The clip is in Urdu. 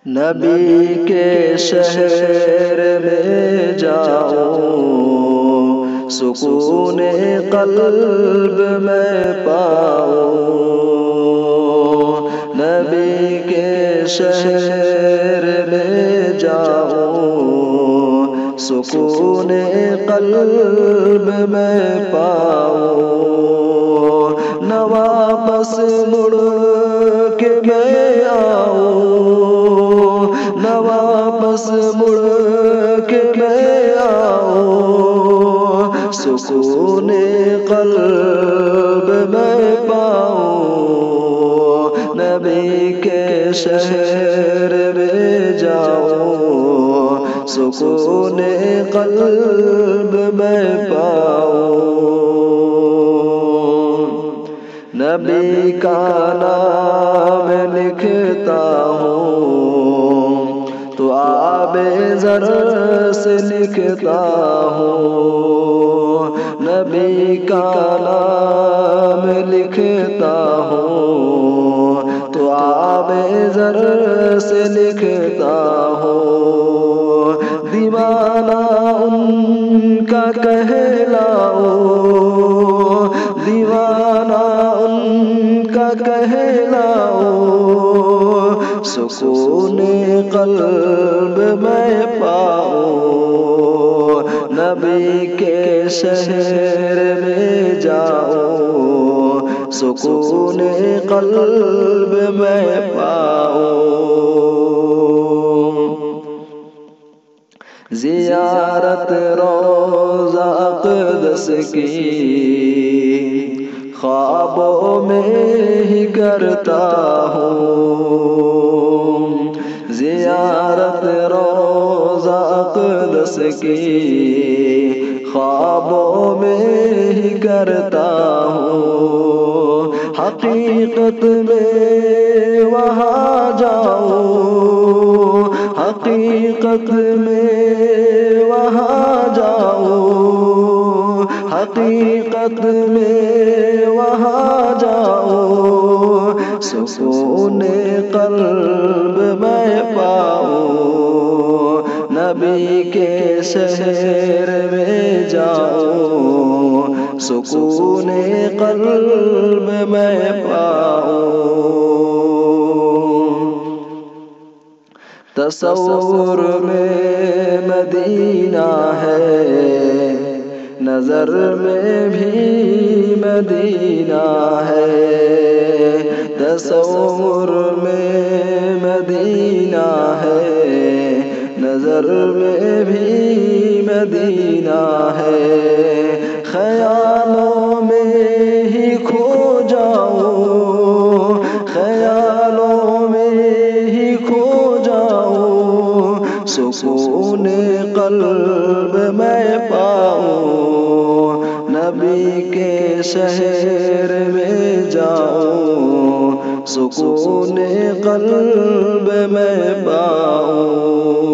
نبی کے شہر میں جاؤں، سکون قلب میں پاؤں۔ نبی کے شہر میں جاؤں، سکون قلب میں پاؤں۔ نہ واپس مڑ کے میں آؤں، نہ واپس مڑ کے میں آؤں، سکون قلب میں پاؤں۔ نبی کے شہر میں جاؤں، سکون قلب میں پاؤں۔ نبی کا نام لکھتا ہوں تو آب زر سے لکھتا ہوں۔ نبی کا نام لکھتا ہوں تو آب زر سے لکھتا ہوں۔ دیوانہ ان کا کہلاؤں، دیوانہ ان کا کہلاؤں، سکون قلب میں پاؤں۔ نبی کے شہر میں جاؤں، سکون قلب میں پاؤں۔ زیارت روضہ اقدس کی خوابوں میں ہی کرتا ہوں، زیارت روضہ اقدس کی خوابوں میں ہی کرتا ہوں۔ حقیقت میں وہاں جاؤں، حقیقت میں وہاں جاؤں، حقیقت میں وہاں جاؤں، سکون قلب میں پاؤں۔ نبی کے شہر میں جاؤں، سکون قلب میں پاؤں۔ تصور میں مدینہ ہے، نظر میں بھی مدینہ ہے۔ تصور میں مدینہ ہے، نظر میں بھی مدینہ ہے۔ خیالوں میں ہی کھو جاؤں، خیالوں میں ہی کھو جاؤں، سکون قلب میں پاؤں۔ نبی کے شہر میں جاؤں، سکون قلب میں پاؤں۔